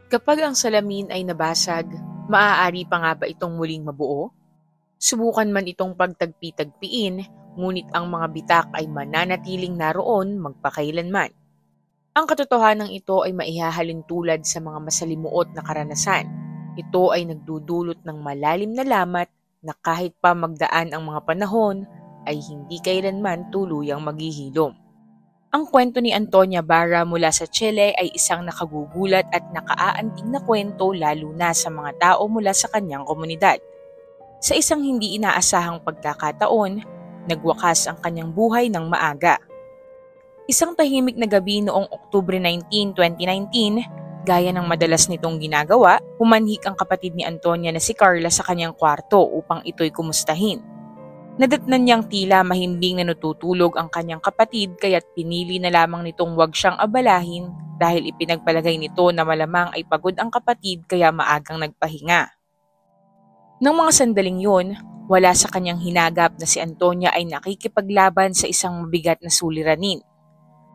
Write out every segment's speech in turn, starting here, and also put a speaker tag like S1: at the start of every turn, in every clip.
S1: Kapag ang salamin ay nabasag, maaari pa nga ba itong muling mabuo? Subukan man itong pagtagpi-tagpiin, ngunit ang mga bitak ay mananatiling naroon magpakailanman. Ang katotohanan ito ay maihahalin tulad sa mga masalimuot na karanasan. Ito ay nagdudulot ng malalim na lamat na kahit pa magdaan ang mga panahon, ay hindi kailanman tuluyang maghihilom. Ang kwento ni Antonia Barra mula sa Chile ay isang nakagugulat at nakaaantig na kwento lalo na sa mga tao mula sa kanyang komunidad. Sa isang hindi inaasahang pagkakataon, nagwakas ang kanyang buhay ng maaga. Isang tahimik na gabi noong Oktubre 19, 2019, gaya ng madalas nitong ginagawa, pumanhik ang kapatid ni Antonia na si Carla sa kanyang kwarto upang ito'y kumustahin. Nadatnan niyang tila mahimbing na natutulog ang kanyang kapatid kaya't pinili na lamang nitong huwag siyang abalahin dahil ipinagpalagay nito na malamang ay pagod ang kapatid kaya maagang nagpahinga. Nang mga sandaling yun, wala sa kanyang hinagap na si Antonia ay nakikipaglaban sa isang mabigat na suliranin.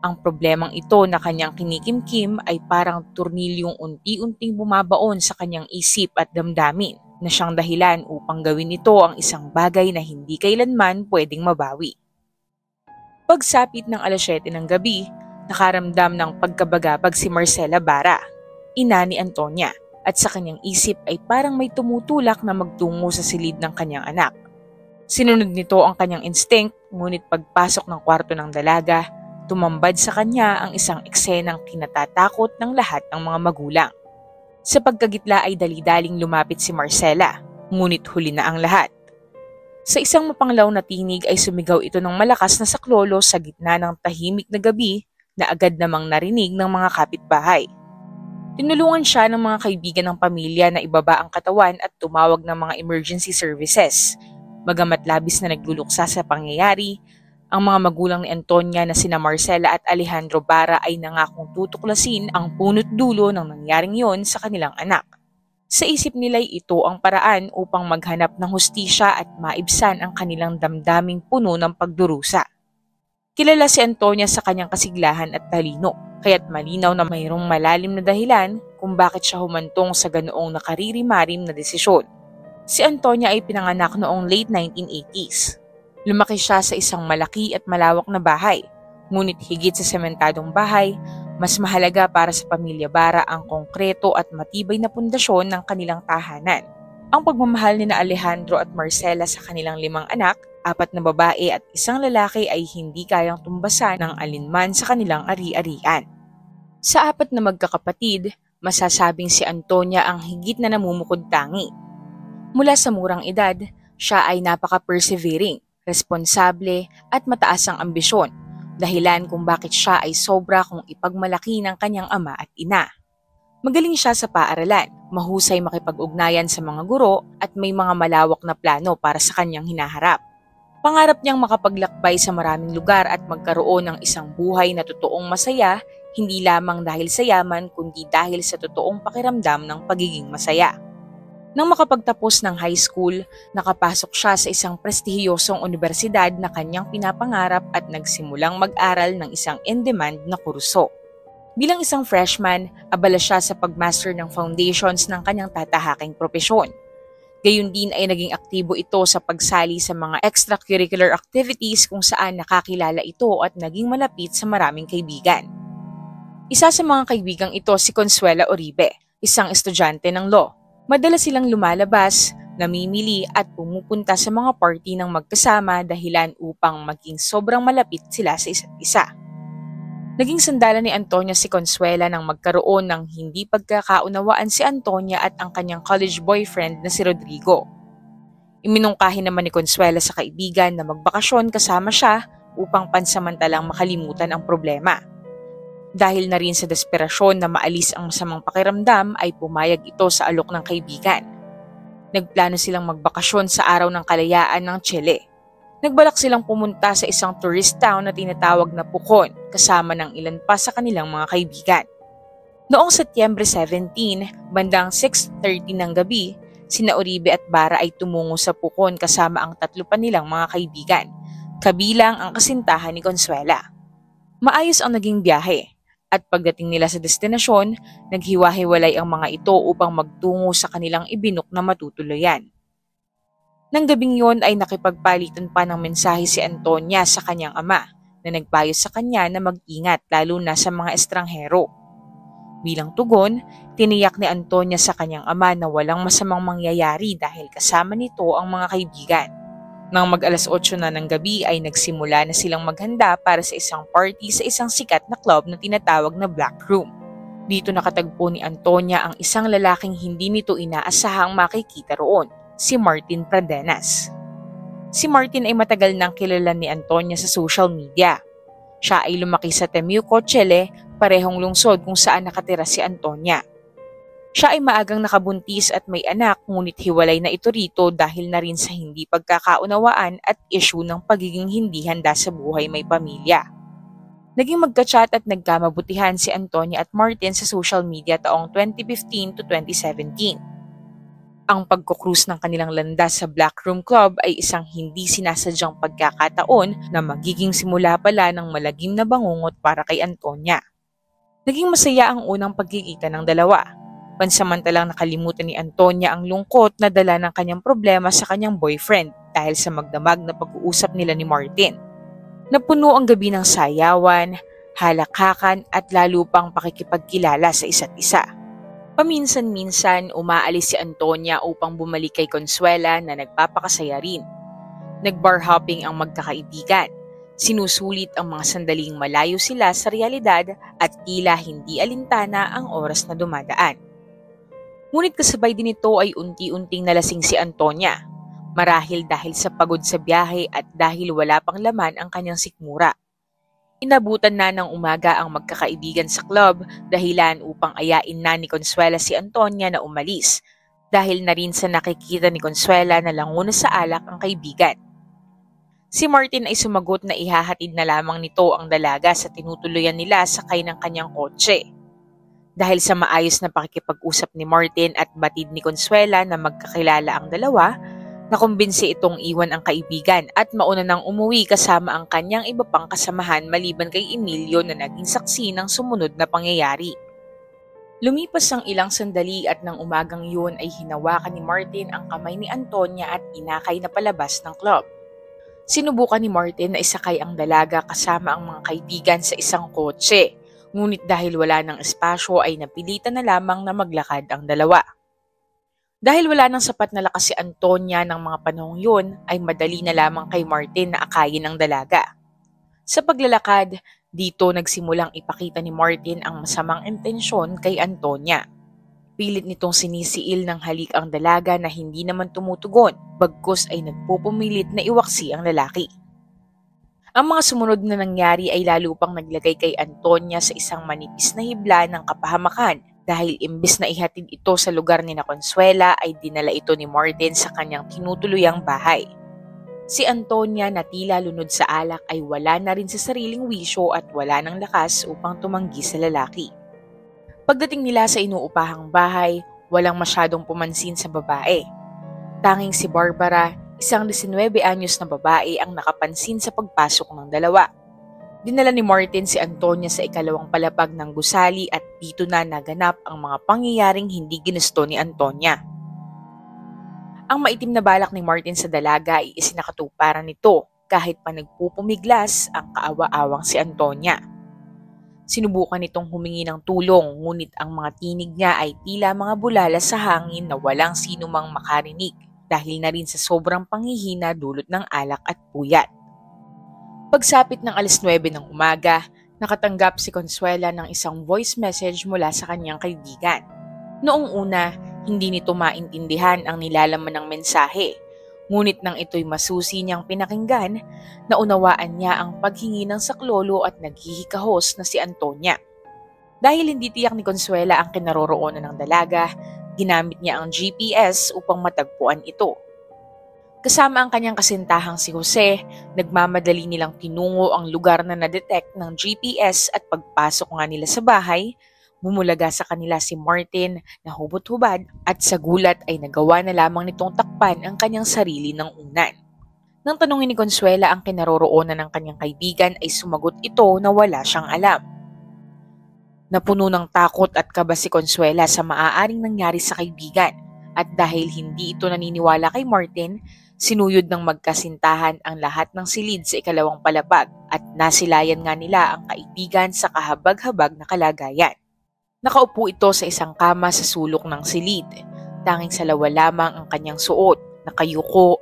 S1: Ang problemang ito na kanyang kinikimkim ay parang tornilyong unti-unting bumabaon sa kanyang isip at damdamin na siyang dahilan upang gawin ito ang isang bagay na hindi kailanman pwedeng mabawi. Pagsapit ng 7:00 ng gabi, nakaramdam ng pagkabagabag si Marcela Barra, ina ni Antonia, at sa kanyang isip ay parang may tumutulak na magtungo sa silid ng kanyang anak. Sinunod nito ang kanyang instinct, ngunit pagpasok ng kwarto ng dalaga, tumambad sa kanya ang isang eksenang kinatatakot ng lahat ng mga magulang. Sa pagkagitla ay dali-daling lumapit si Marcela, ngunit huli na ang lahat. Sa isang mapanglaw na tinig ay sumigaw ito ng malakas na saklolo sa gitna ng tahimik na gabi na agad namang narinig ng mga kapitbahay. Tinulungan siya ng mga kaibigan ng pamilya na ibaba ang katawan at tumawag ng mga emergency services. Bagamat labis na nagluluksa sa pangyayari, ang mga magulang ni Antonia na sina Marcela at Alejandro Barra ay nangakong tutuklasin ang punot dulo ng nangyaring yon sa kanilang anak. Sa isip nila'y ito ang paraan upang maghanap ng hustisya at maibsan ang kanilang damdaming puno ng pagdurusa. Kilala si Antonia sa kanyang kasiglahan at talino, kaya't malinaw na mayroong malalim na dahilan kung bakit siya humantong sa ganoong nakaririmarim na desisyon. Si Antonia ay pinanganak noong late 1980s. Lumaki siya sa isang malaki at malawak na bahay, ngunit higit sa sementadong bahay, mas mahalaga para sa pamilya Barra ang konkreto at matibay na pundasyon ng kanilang tahanan. Ang pagmamahal ni Alejandro at Marcela sa kanilang 5 anak, 4 na babae at 1 lalaki ay hindi kayang tumbasan ng alinman sa kanilang ari-arian. Sa 4 na magkakapatid, masasabing si Antonia ang higit na namumukod-tangi. Mula sa murang edad, siya ay napaka-persevering, responsable at mataas ang ambisyon, dahilan kung bakit siya ay sobra kung ipagmalaki ng kanyang ama at ina. Magaling siya sa paaralan, mahusay makipag-ugnayan sa mga guro at may mga malawak na plano para sa kanyang hinaharap. Pangarap niyang makapaglakbay sa maraming lugar at magkaroon ng isang buhay na totoong masaya, hindi lamang dahil sa yaman kundi dahil sa totoong pakiramdam ng pagiging masaya. Nang makapagtapos ng high school, nakapasok siya sa isang prestihiyosong universidad na kanyang pinapangarap at nagsimulang mag-aral ng isang in-demand na kurso. Bilang isang freshman, abala siya sa pagmaster ng foundations ng kanyang tatahaking propesyon. Gayun din ay naging aktibo ito sa pagsali sa mga extracurricular activities kung saan nakakilala ito at naging malapit sa maraming kaibigan. Isa sa mga kaibigang ito si Consuela Uribe, isang estudyante ng law. Madalas silang lumalabas, namimili at pumupunta sa mga party ng magkasama dahilan upang maging sobrang malapit sila sa isa't isa. Naging sandala ni Antonia si Consuela nang magkaroon ng hindi pagkakaunawaan si Antonia at ang kanyang college boyfriend na si Rodrigo. Iminungkahi naman ni Consuela sa kaibigan na magbakasyon kasama siya upang pansamantalang makalimutan ang problema. Dahil na rin sa desperasyon na maalis ang masamang pakiramdam ay pumayag ito sa alok ng kaibigan. Nagplano silang magbakasyon sa araw ng kalayaan ng Chile. Nagbalak silang pumunta sa isang tourist town na tinatawag na Pucón kasama ng ilan pa sa kanilang mga kaibigan. Noong Setyembre 17, bandang 6:30 ng gabi, sina Uribe at Barra ay tumungo sa Pucón kasama ang 3 pa nilang mga kaibigan, kabilang ang kasintahan ni Consuela. Maayos ang naging biyahe. At pagdating nila sa destinasyon, naghiwa-hiwalay ang mga ito upang magtungo sa kanilang ibinok na matutuluyan. Nang gabing yon ay nakipagpalitan pa ng mensahe si Antonia sa kanyang ama na nagpayo sa kanya na mag-ingat lalo na sa mga estranghero. Bilang tugon, tiniyak ni Antonia sa kanyang ama na walang masamang mangyayari dahil kasama nito ang mga kaibigan. Nang mag-alas 8 na ng gabi ay nagsimula na silang maghanda para sa isang party sa isang sikat na club na tinatawag na Black Room. Dito nakatagpo ni Antonia ang isang lalaking hindi nito inaasahang makikita roon, si Martin Pradenas. Si Martin ay matagal nang kilala ni Antonia sa social media. Siya ay lumaki sa Temuco, Chile, parehong lungsod kung saan nakatira si Antonia. Siya ay maagang nakabuntis at may anak ngunit hiwalay na ito rito dahil na rin sa hindi pagkakaunawaan at issue ng pagiging hindi handa sa buhay may pamilya. Naging magka-chat at nagkamabutihan si Antonia at Martin sa social media taong 2015 to 2017. Ang pagkukrus ng kanilang landas sa Black Room Club ay isang hindi sinasadyang pagkakataon na magiging simula pala ng malagim na bangungot para kay Antonia. Naging masaya ang unang pagkikita ng dalawa. Pansamantalang nakalimutan ni Antonia ang lungkot na dala ng kanyang problema sa kanyang boyfriend dahil sa magdamag na pag-uusap nila ni Martin. Napuno ang gabi ng sayawan, halakhakan at lalo pang pakikipagkilala sa isa't isa. Paminsan-minsan umaalis si Antonia upang bumalik kay Consuela na nagpapakasaya rin. Nag-bar hopping ang magkakaibigan. Sinusulit ang mga sandaling malayo sila sa realidad at tila hindi alintana ang oras na dumadaan. Ngunit kasabay din ito ay unti-unting nalasing si Antonia, marahil dahil sa pagod sa biyahe at dahil wala pang laman ang kanyang sikmura. Inabutan na ng umaga ang magkakaibigan sa club dahilan upang ayain na ni Consuela si Antonia na umalis dahil na rin sa nakikita ni Consuela na languna sa alak ang kaibigan. Si Martin ay sumagot na ihahatid na lamang nito ang dalaga sa tinutuluyan nila sakay ng kanyang kotse. Dahil sa maayos na pakikipag-usap ni Martin at batid ni Consuela na magkakilala ang dalawa, nakumbinsi itong iwan ang kaibigan at mauna nang umuwi kasama ang kanyang iba pang kasamahan maliban kay Emilio na naging saksi ng sumunod na pangyayari. Lumipas ang ilang sandali at nang umagang yun ay hinawakan ni Martin ang kamay ni Antonia at inakay na palabas ng club. Sinubukan ni Martin na isakay ang dalaga kasama ang mga kaibigan sa isang kotse, ngunit dahil wala ng espasyo ay napilitan na lamang na maglakad ang dalawa. Dahil wala nang sapat na lakas si Antonia ng mga panahong yun, ay madali na lamang kay Martin na akayin ang dalaga. Sa paglalakad, dito nagsimulang ipakita ni Martin ang masamang intensyon kay Antonia. Pilit nitong sinisiil ng halik ang dalaga na hindi naman tumutugon, bagkus ay nagpupumilit na iwaksi ang lalaki. Ang mga sumunod na nangyari ay lalo pang naglagay kay Antonia sa isang manipis na hibla ng kapahamakan. Dahil imbes na ihatid ito sa lugar ni Consuela ay dinala ito ni Martin sa kanyang tinutuluyang bahay. Si Antonia na tila lunod sa alak ay wala na rin sa sariling wisyo at wala ng lakas upang tumanggi sa lalaki. Pagdating nila sa inuupahang bahay, walang masyadong pumansin sa babae. Tanging si Barbara, isang 19 anyos na babae ang nakapansin sa pagpasok ng dalawa. Dinala ni Martin si Antonia sa ikalawang palapag ng gusali at dito na naganap ang mga pangyayaring hindi ginusto ni Antonia. Ang maitim na balak ni Martin sa dalaga ay isinakatuparan nito kahit pa nagpupumiglas ang kaawa-awang si Antonia. Sinubukan nitong humingi ng tulong ngunit ang mga tinig niya ay tila mga bulala sa hangin na walang sino mang makarinig dahil na rin sa sobrang panghihina dulot ng alak at puyat. Pagsapit ng alas 9 ng umaga, nakatanggap si Consuela ng isang voice message mula sa kanyang kaibigan. Noong una, hindi nito maintindihan ang nilalaman ng mensahe. Ngunit nang ito'y masusi niyang pinakinggan, naunawaan niya ang paghingi ng saklolo at naghihikahos na si Antonia. Dahil hindi tiyak ni Consuela ang kinaroroonan ng dalaga, ginamit niya ang GPS upang matagpuan ito. Kasama ang kanyang kasintahang si Jose, nagmamadali nilang tinungo ang lugar na na-detect ng GPS at pagpasok nga nila sa bahay, bumulaga sa kanila si Martin na hubot-hubad at sa gulat ay nagawa na lamang nitong takpan ang kanyang sarili ng unan. Nang tanungin ni Consuela ang kinaroroonan ng kanyang kaibigan ay sumagot ito na wala siyang alam. Napuno ng takot at kaba si Consuela sa maaaring nangyari sa kaibigan at dahil hindi ito naniniwala kay Martin, sinuyod ng magkasintahan ang lahat ng silid sa ikalawang palapag at nasilayan nga nila ang kaibigan sa kahabag-habag na kalagayan. Nakaupo ito sa isang kama sa sulok ng silid. Tanging salawa lamang ang kanyang suot, nakayuko,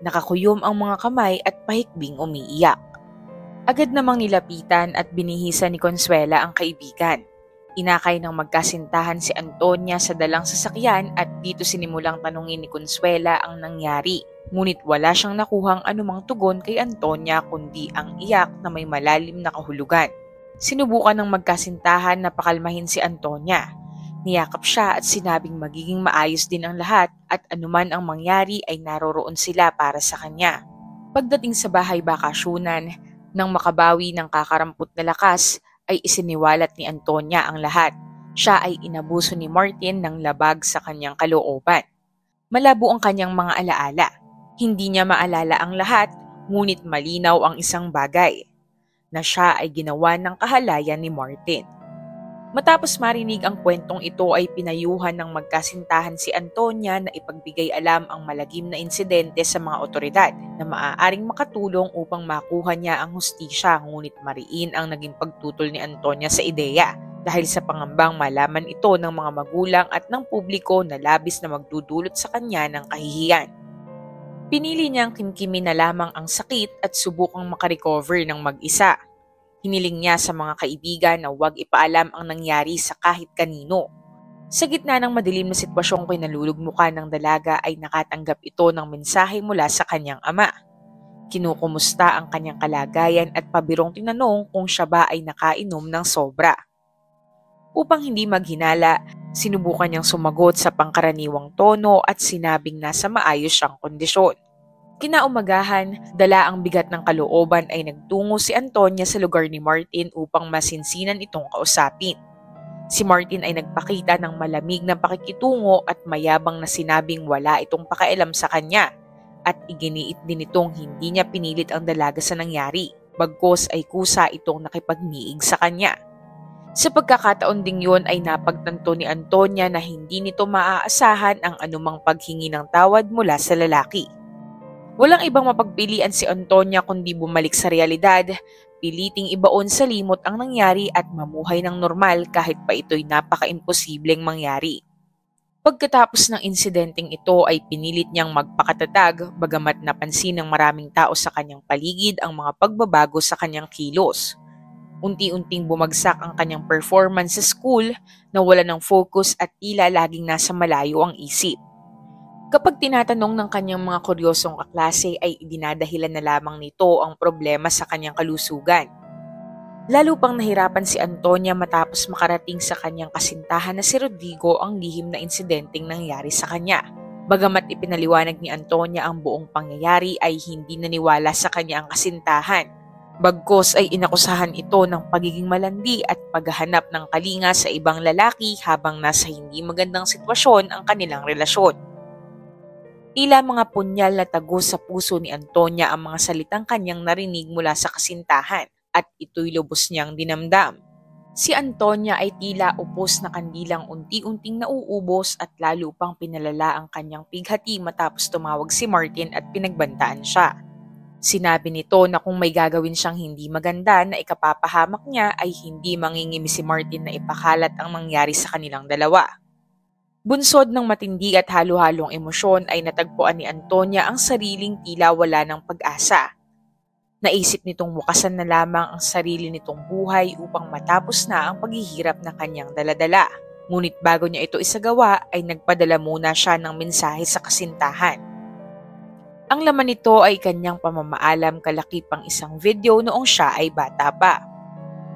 S1: nakakuyom ang mga kamay at pahikbing umiiyak. Agad namang nilapitan at binihisan ni Consuela ang kaibigan. Inakay ng magkasintahan si Antonia sa dalang sasakyan at dito sinimulang tanungin ni Consuela ang nangyari. Ngunit wala siyang nakuhang anumang tugon kay Antonia kundi ang iyak na may malalim na kahulugan. Sinubukan ng magkasintahan na pakalmahin si Antonia. Niyakap siya at sinabing magiging maayos din ang lahat at anuman ang mangyari ay naroroon sila para sa kanya. Pagdating sa bahay bakasyunan, nang makabawi ng kakarampot na lakas, ay isiniwalat ni Antonia ang lahat. Siya ay inabuso ni Martin ng labag sa kanyang kalooban. Malabo ang kanyang mga alaala. Hindi niya maalala ang lahat, ngunit malinaw ang isang bagay, na siya ay ginawa ng kahalayan ni Martin. Matapos marinig ang kwentong ito ay pinayuhan ng magkasintahan si Antonia na ipagbigay alam ang malagim na insidente sa mga otoridad na maaaring makatulong upang makuha niya ang hustisya, ngunit mariin ang naging pagtutol ni Antonia sa ideya dahil sa pangambang malaman ito ng mga magulang at ng publiko na labis na magdudulot sa kanya ng kahihiyan. Pinili niyang kimkimin na lamang ang sakit at subukang makarecover ng mag-isa. Hiniling niya sa mga kaibigan na huwag ipaalam ang nangyari sa kahit kanino. Sa gitna ng madilim na sitwasyong kinalulugmukan ng dalaga ay nakatanggap ito ng mensahe mula sa kanyang ama. Kinukumusta ang kanyang kalagayan at pabirong tinanong kung siya ba ay nakainom ng sobra. Upang hindi maghinala, sinubukan niyang sumagot sa pangkaraniwang tono at sinabing nasa maayos siyang kondisyon. Kinaumagahan, dala ang bigat ng kalooban ay nagtungo si Antonia sa lugar ni Martin upang masinsinan itong kausapin. Si Martin ay nagpakita ng malamig na pakikitungo at mayabang na sinabing wala itong pakialam sa kanya at iginiit din itong hindi niya pinilit ang dalaga sa nangyari, bagkos ay kusa itong nakipagniig sa kanya. Sa pagkakataon ding yun ay napagtanto ni Antonia na hindi nito maaasahan ang anumang paghingi ng tawad mula sa lalaki. Walang ibang mapagpilian si Antonia kundi bumalik sa realidad, piliting ibaon sa limot ang nangyari at mamuhay ng normal kahit pa ito'y napaka-imposibleng mangyari. Pagkatapos ng insidenteng ito ay pinilit niyang magpakatatag bagamat napansin ng maraming tao sa kanyang paligid ang mga pagbabago sa kanyang kilos. Unti-unting bumagsak ang kanyang performance sa school, nawala ng focus at tila laging nasa malayo ang isip. Kapag tinatanong ng kanyang mga kuryosong kaklase ay idinadahilan na lamang nito ang problema sa kanyang kalusugan. Lalo pang nahirapan si Antonia matapos makarating sa kanyang kasintahan na si Rodrigo ang lihim na insidenteng nangyari sa kanya. Bagamat ipinaliwanag ni Antonia ang buong pangyayari ay hindi naniwala sa kanya ang kasintahan. Bagkos ay inakusahan ito ng pagiging malandi at paghahanap ng kalinga sa ibang lalaki habang nasa hindi magandang sitwasyon ang kanilang relasyon. Tila mga punyal na tagos sa puso ni Antonia ang mga salitang kanyang narinig mula sa kasintahan at ito'y lubos niyang dinamdam. Si Antonia ay tila upos na kandilang unti-unting nauubos at lalo pang pinalala ang kanyang pighati matapos tumawag si Martin at pinagbantaan siya. Sinabi nito na kung may gagawin siyang hindi maganda na ikapapahamak niya ay hindi mangingimi si Martin na ipakalat ang mangyari sa kanilang dalawa. Bunsod ng matindi at halo-halong emosyon ay natagpuan ni Antonia ang sariling tila wala ng pag-asa. Naisip nitong wakasan na lamang ang sarili nitong buhay upang matapos na ang paghihirap na kanyang daladala. Ngunit bago niya ito isagawa ay nagpadala muna siya ng mensahe sa kasintahan. Ang laman nito ay kanyang pamamaalam kalakipang isang video noong siya ay bata pa.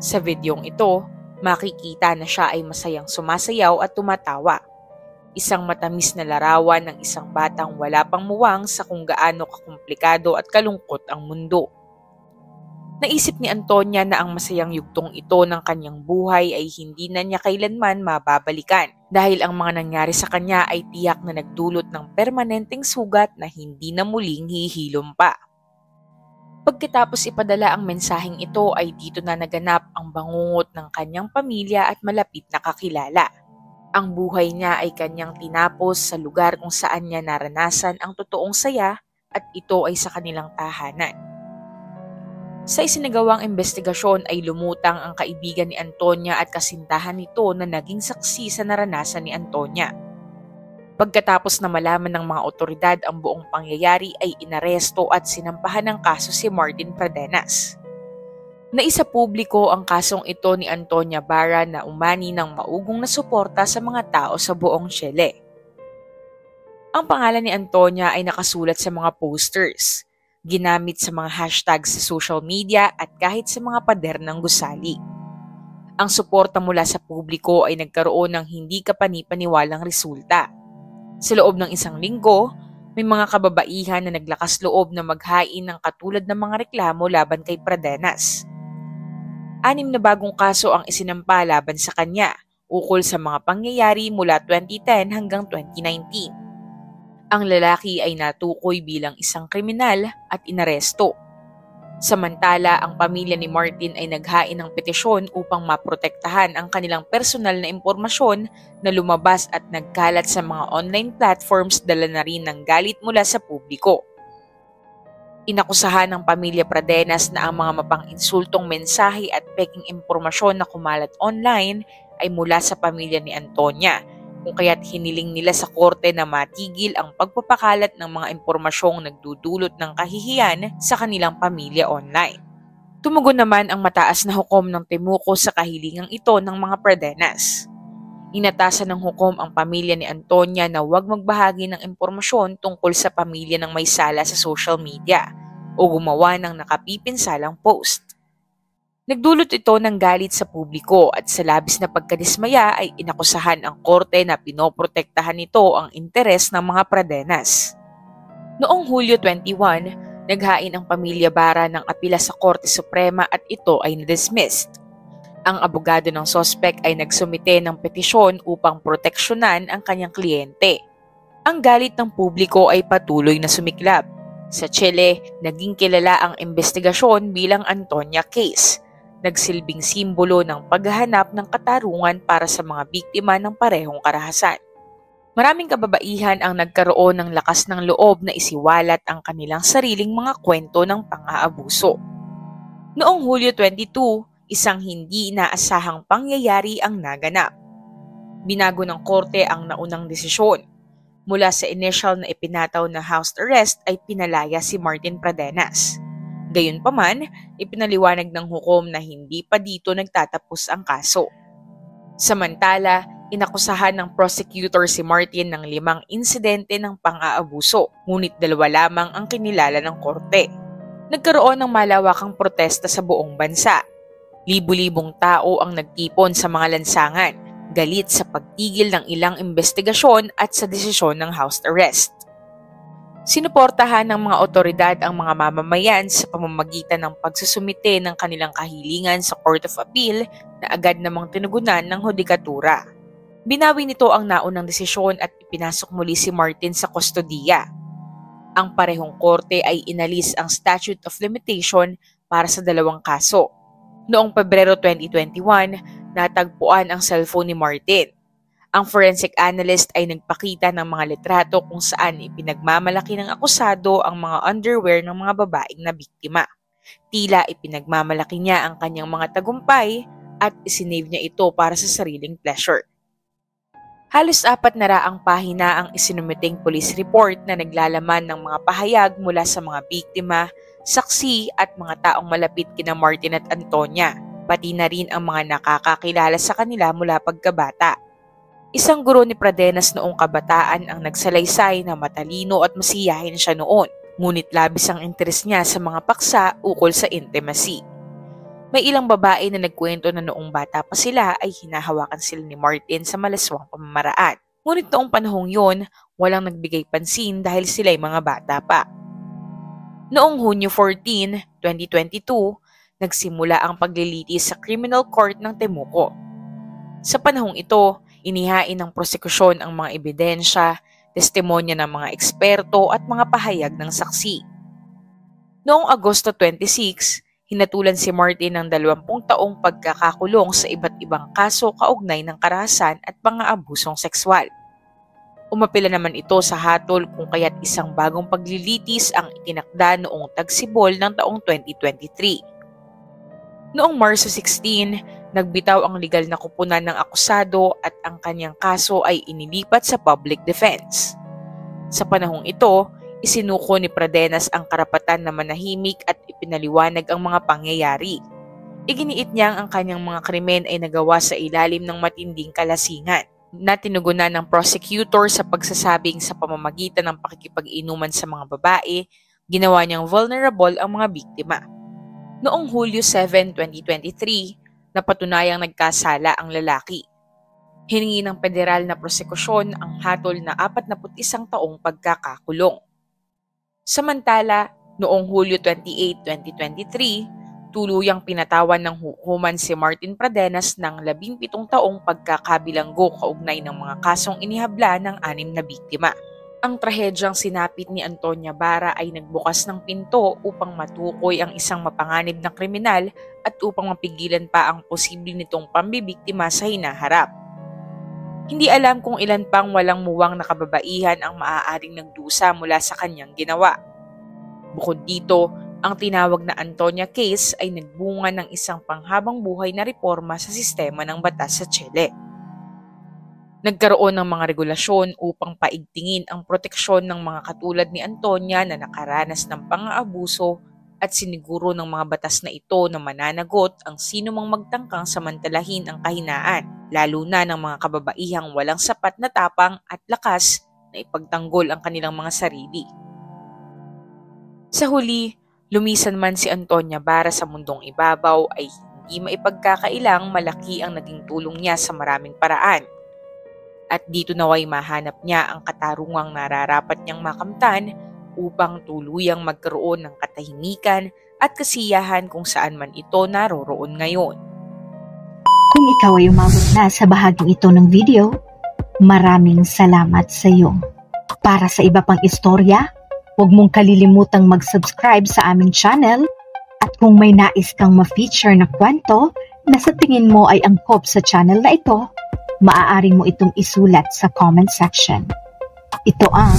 S1: Sa videong ito, makikita na siya ay masayang sumasayaw at tumatawa. Isang matamis na larawan ng isang batang wala pang muwang sa kung gaano kakomplikado at kalungkot ang mundo. Naisip ni Antonia na ang masayang yugtong ito ng kanyang buhay ay hindi na niya kailanman mababalikan dahil ang mga nangyari sa kanya ay tiyak na nagdulot ng permanenteng sugat na hindi na muling hihilom pa. Pagkatapos ipadala ang mensaheng ito ay dito na naganap ang bangungot ng kanyang pamilya at malapit na kakilala. Ang buhay niya ay kanyang tinapos sa lugar kung saan niya naranasan ang totoong saya at ito ay sa kanilang tahanan. Sa isinagawang investigasyon ay lumutang ang kaibigan ni Antonia at kasintahan nito na naging saksi sa naranasan ni Antonia. Pagkatapos na malaman ng mga otoridad ang buong pangyayari ay inaresto at sinampahan ng kaso si Martin Pradenas. Naisapubliko ang kasong ito ni Antonia Barra na umani ng maugong na suporta sa mga tao sa buong Chile. Ang pangalan ni Antonia ay nakasulat sa mga posters, ginamit sa mga hashtags sa social media at kahit sa mga pader ng gusali. Ang suporta mula sa publiko ay nagkaroon ng hindi kapani-paniwalang resulta. Sa loob ng isang linggo, may mga kababaihan na naglakas loob na maghain ng katulad ng mga reklamo laban kay Pradenas. 6 na bagong kaso ang isinampa laban sa kanya, ukol sa mga pangyayari mula 2010 hanggang 2019. Ang lalaki ay natukoy bilang isang kriminal at inaresto. Samantala, ang pamilya ni Martin ay naghain ng petisyon upang maprotektahan ang kanilang personal na impormasyon na lumabas at nagkalat sa mga online platforms, dala na rin ng galit mula sa publiko. Inakusahan ng pamilya Pradenas na ang mga mapang-insultong mensahe at peking impormasyon na kumalat online ay mula sa pamilya ni Antonia, kung kaya't hiniling nila sa korte na matigil ang pagpapakalat ng mga impormasyong nagdudulot ng kahihiyan sa kanilang pamilya online. Tumugon naman ang mataas na hukom ng Temuco sa kahilingang ito ng mga Pradenas. Inatasan ng hukom ang pamilya ni Antonia na huwag magbahagi ng impormasyon tungkol sa pamilya ng may sala sa social media o gumawa ng nakapipinsalang post. Nagdulot ito ng galit sa publiko at sa labis na pagkadismaya ay inakusahan ang korte na pinoprotektahan nito ang interes ng mga Pradenas. Noong Hulyo 21, naghain ang pamilya Barra ng apela sa Korte Suprema at ito ay na-dismissed. Ang abogado ng sospek ay nagsumite ng petisyon upang proteksyonan ang kanyang kliyente. Ang galit ng publiko ay patuloy na sumiklab. Sa Chile, naging kilala ang investigasyon bilang Antonia Case, nagsilbing simbolo ng paghahanap ng katarungan para sa mga biktima ng parehong karahasan. Maraming kababaihan ang nagkaroon ng lakas ng loob na isiwalat ang kanilang sariling mga kwento ng pang-aabuso. Noong Hulyo 22, isang hindi inaasahang pangyayari ang naganap. Binago ng korte ang naunang desisyon. Mula sa initial na ipinataw na house arrest ay pinalaya si Martin Pradenas. Gayunpaman, ipinaliwanag ng hukom na hindi pa dito nagtatapos ang kaso. Samantala, inakusahan ng prosecutor si Martin ng 5 insidente ng pang-aabuso, ngunit 2 lamang ang kinilala ng korte. Nagkaroon ng malawakang protesta sa buong bansa. Libu-libong tao ang nagtipon sa mga lansangan, galit sa pagtigil ng ilang investigasyon at sa desisyon ng house arrest. Sinuportahan ng mga otoridad ang mga mamamayan sa pamamagitan ng pagsusumite ng kanilang kahilingan sa Court of Appeal na agad namang tinugunan ng hudikatura. Binawi nito ang naunang desisyon at ipinasok muli si Martin sa kustodiya. Ang parehong korte ay inalis ang statute of limitation para sa 2 kaso. Noong Pebrero 2021, natagpuan ang cellphone ni Martin. Ang forensic analyst ay nagpakita ng mga litrato kung saan ipinagmamalaki ng akusado ang mga underwear ng mga babaeng na biktima. Tila ipinagmamalaki niya ang kanyang mga tagumpay at isinave niya ito para sa sariling pleasure. Halos 4 na raang pahina ang isinumiting police report na naglalaman ng mga pahayag mula sa mga biktima, saksi at mga taong malapit kina Martin at Antonia, pati na rin ang mga nakakakilala sa kanila mula pagkabata. Isang guro ni Pradenas noong kabataan ang nagsalaysay na matalino at masiyahin siya noon, ngunit labis ang interes niya sa mga paksa ukol sa intimacy. May ilang babae na nagkwento na noong bata pa sila ay hinahawakan sila ni Martin sa malaswang pamamaraan. Ngunit noong panahong yon, walang nagbigay pansin dahil sila'y mga bata pa. Noong Hunyo 14, 2022, nagsimula ang paglilitis sa Criminal Court ng Temuco. Sa panahong ito, inihain ng prosekusyon ang mga ebidensya, testimonya ng mga eksperto at mga pahayag ng saksi. Noong Agosto 26, hinatulan si Martin ng 20 taong pagkakakulong sa iba't ibang kaso kaugnay ng karahasan at pang-aabusong sexual. Umapila naman ito sa hatol kung kaya't isang bagong paglilitis ang itinakda noong tagsibol ng taong 2023. Noong Marso 16, nagbitaw ang legal na kupunan ng akusado at ang kanyang kaso ay inilipat sa public defense. Sa panahong ito, isinuko ni Pradenas ang karapatan na manahimik at ipinaliwanag ang mga pangyayari. Iginiit niyang ang kanyang mga krimen ay nagawa sa ilalim ng matinding kalasingan na tinugunan ng prosecutor sa pagsasabing sa pamamagitan ng pakikipag-inuman sa mga babae, ginawa niyang vulnerable ang mga biktima. Noong Hulyo 7, 2023, napatunayang nagkasala ang lalaki. Hiningi ng federal na prosekusyon ang hatol na 41 taong pagkakakulong. Samantala, noong Hulyo 28, 2023, tuluyang pinatawan ng hukuman si Martin Pradenas ng 17 taong pagkakabilanggo kaugnay ng mga kasong inihabla ng 6 na biktima. Ang trahedyang sinapit ni Antonia Bara ay nagbukas ng pinto upang matukoy ang isang mapanganib na kriminal at upang mapigilan pa ang posible nitong pambibiktima sa hinaharap. Hindi alam kung ilan pang walang muwang na kababaihan ang maaaring nagdusa mula sa kanyang ginawa. Bukod dito, ang tinawag na Antonia Case ay nagbunga ng isang panghabang buhay na reforma sa sistema ng batas sa Chile. Nagkaroon ng mga regulasyon upang paigtingin ang proteksyon ng mga katulad ni Antonia na nakaranas ng pang-aabuso at siniguro ng mga batas na ito na mananagot ang sino mang magtangkang samantalahin ang kahinaan, lalo na ng mga kababaihang walang sapat na tapang at lakas na ipagtanggol ang kanilang mga sarili. Sa huli, lumisan man si Antonia Bara sa mundong ibabaw ay hindi maipagkakailang malaki ang naging tulong niya sa maraming paraan. At dito naway mahanap niya ang katarungang nararapat niyang makamtan upang tuluyang magkaroon ng katahimikan at kasiyahan kung saan man ito naroroon ngayon.
S2: Kung ikaw ay umabot na sa bahaging ito ng video, maraming salamat sa iyo. Para sa iba pang istorya, huwag mong kalilimutang mag-subscribe sa aming channel at kung may nais kang ma-feature na kwento na sa tingin mo ay angkop sa channel na ito, maaari mo itong isulat sa comment section. Ito ang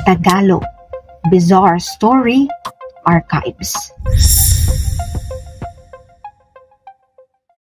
S2: Tagalog Bizarre Story Archives.